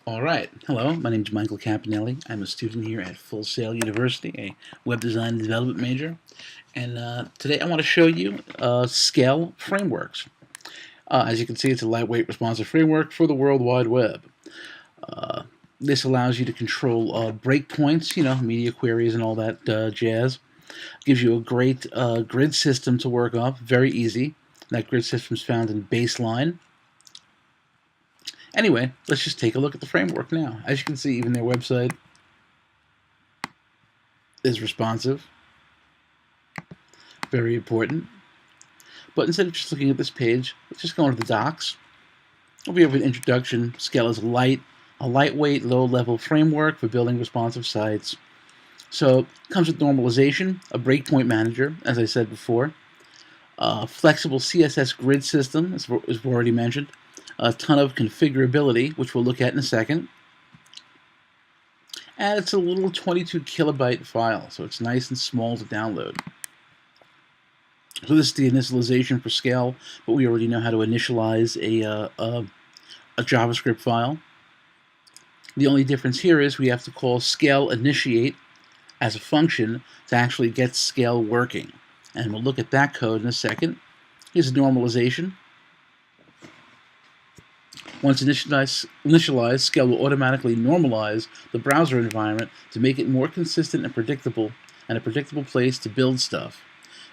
All right. Hello, my name is Michael Campanelli. I'm a student here at Full Sail University, a web design and development major. And today I want to show you Skel frameworks. As you can see, it's a lightweight responsive framework for the World Wide Web. Uh, this allows you to control breakpoints, media queries and all that jazz. Gives you a great grid system to work off, very easy. That grid system is found in Baseline. Anyway, let's just take a look at the framework now. As you can see, even their website is responsive. Very important. But instead of just looking at this page, let's just go into the docs. We have an introduction. Skel is a lightweight, low-level framework for building responsive sites. So it comes with normalization, a breakpoint manager, as I said before, a flexible CSS grid system, as we've already mentioned, a ton of configurability, which we'll look at in a second. And it's a little 22 kilobyte file, so it's nice and small to download. So this is the initialization for Skel, but we already know how to initialize a JavaScript file. The only difference here is we have to call Skel initiate as a function to actually get Skel working. And we'll look at that code in a second. Here's the normalization. Once initialized, Skel will automatically normalize the browser environment to make it more consistent and predictable, and a predictable place to build stuff.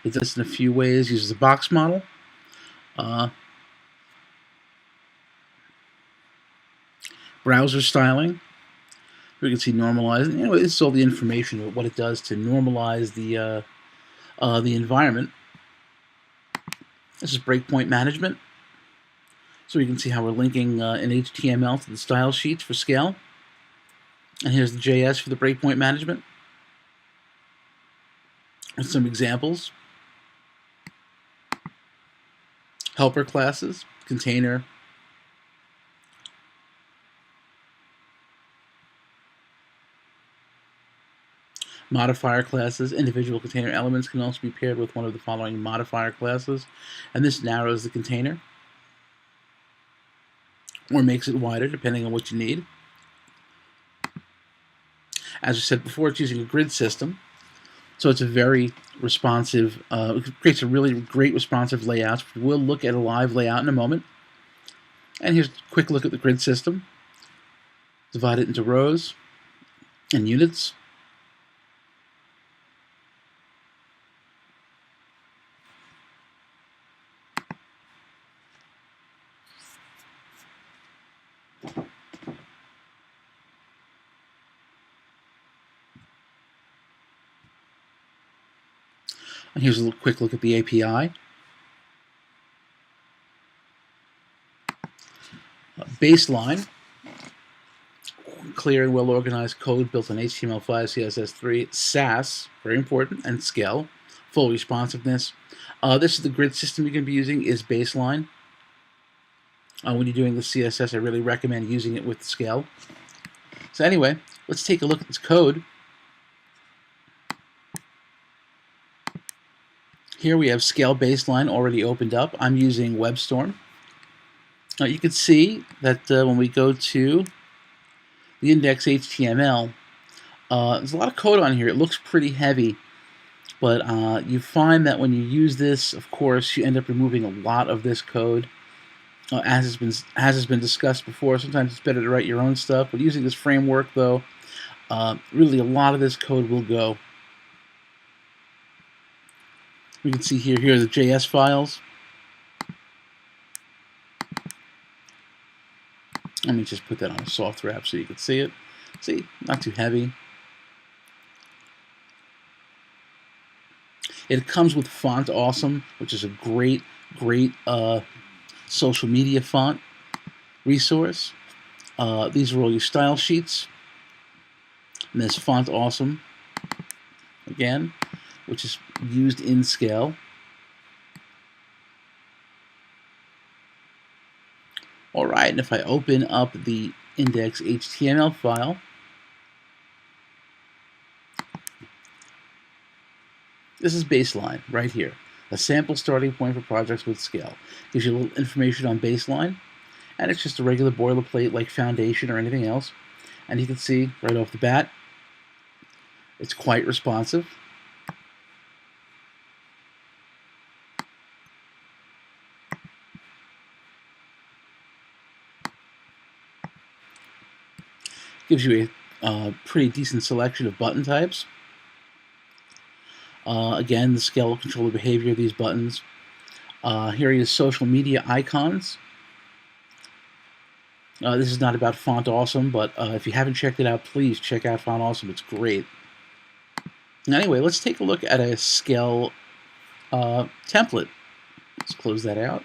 It does this in a few ways. Uses a box model. Browser styling. We can see normalizing. Anyway, this is all the information about what it does to normalize the environment. This is breakpoint management. So we can see how we're linking in HTML to the style sheets for Skel. And here's the JS for the breakpoint management. With some examples. Helper classes, container, modifier classes. Individual container elements can also be paired with one of the following modifier classes, and this narrows the container or makes it wider depending on what you need. As I said before, it's using a grid system, so it's a very responsive, it creates a really great responsive layout. We'll look at a live layout in a moment. And here's a quick look at the grid system. Divide it into rows and units. And here's a quick look at the API. Baseline, clear and well-organized code built on HTML5, CSS3, Sass, very important, and Skel, full responsiveness. This is the grid system you're going to be using is Baseline. When you're doing the CSS, I really recommend using it with Skel. So anyway, let's take a look at this code. Here we have Skel Baseline already opened up. I'm using WebStorm. You can see that when we go to the index HTML, there's a lot of code on here. It looks pretty heavy, but you find that when you use this, of course, you end up removing a lot of this code. As has been discussed before, sometimes it's better to write your own stuff, but using this framework, though, really a lot of this code will go. We can see here are the JS files. Let me just put that on a soft wrap so you can see it. See, not too heavy. It comes with Font Awesome, which is a great social media font resource. These are all your style sheets. And there's Font Awesome, again, which is used in Skel. All right, and if I open up the index HTML file, this is Baseline right here. A sample starting point for projects with Skel. Gives you a little information on Baseline. And it's just a regular boilerplate like Foundation or anything else. And you can see right off the bat, it's quite responsive. Gives you a pretty decent selection of button types. Again, the scale will control the behavior of these buttons. Here are your social media icons. This is not about Font Awesome, but if you haven't checked it out, please check out Font Awesome. It's great. Anyway, let's take a look at a Skel template. Let's close that out.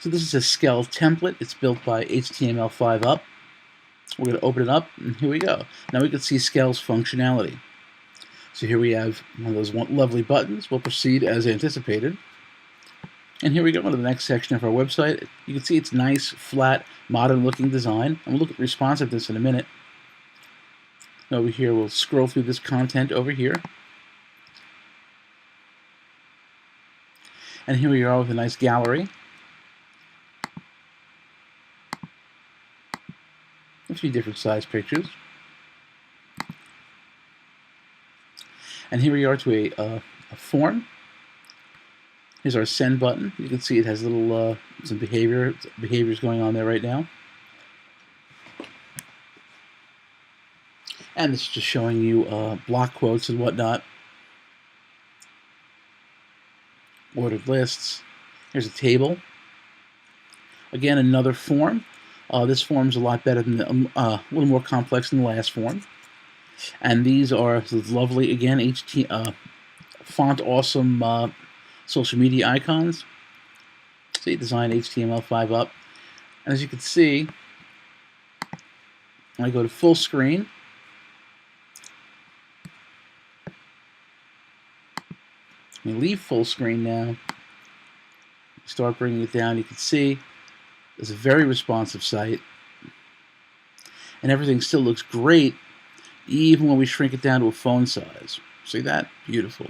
So this is a Skel template. It's built by HTML5 Up. We're going to open it up, and here we go. Now we can see Skel's functionality. So here we have one of those lovely buttons. We'll proceed as anticipated. And here we go to the next section of our website. You can see it's nice, flat, modern-looking design. And we'll look at responsiveness in a minute. Over here, we'll scroll through this content over here. And here we are with a nice gallery. A few different size pictures. And here we are to a form. Here's our send button. You can see it has little some behaviors going on there right now. And this is just showing you block quotes and whatnot. Ordered lists. Here's a table. Again, another form. This form's a lot better than a little more complex than the last form. And these are lovely, again, Font Awesome social media icons. So you design HTML5 Up. And as you can see, when I go to full screen, we leave full screen now, start bringing it down, you can see it's a very responsive site. And everything still looks great, even when we shrink it down to a phone size. See that? Beautiful.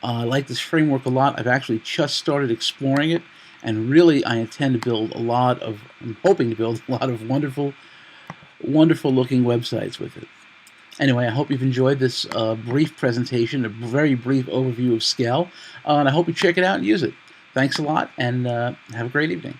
I like this framework a lot. I've actually just started exploring it, and really I intend to build I'm hoping to build a lot of wonderful, wonderful looking websites with it. Anyway, I hope you've enjoyed this brief presentation, a very brief overview of Skel, and I hope you check it out and use it. Thanks a lot, and have a great evening.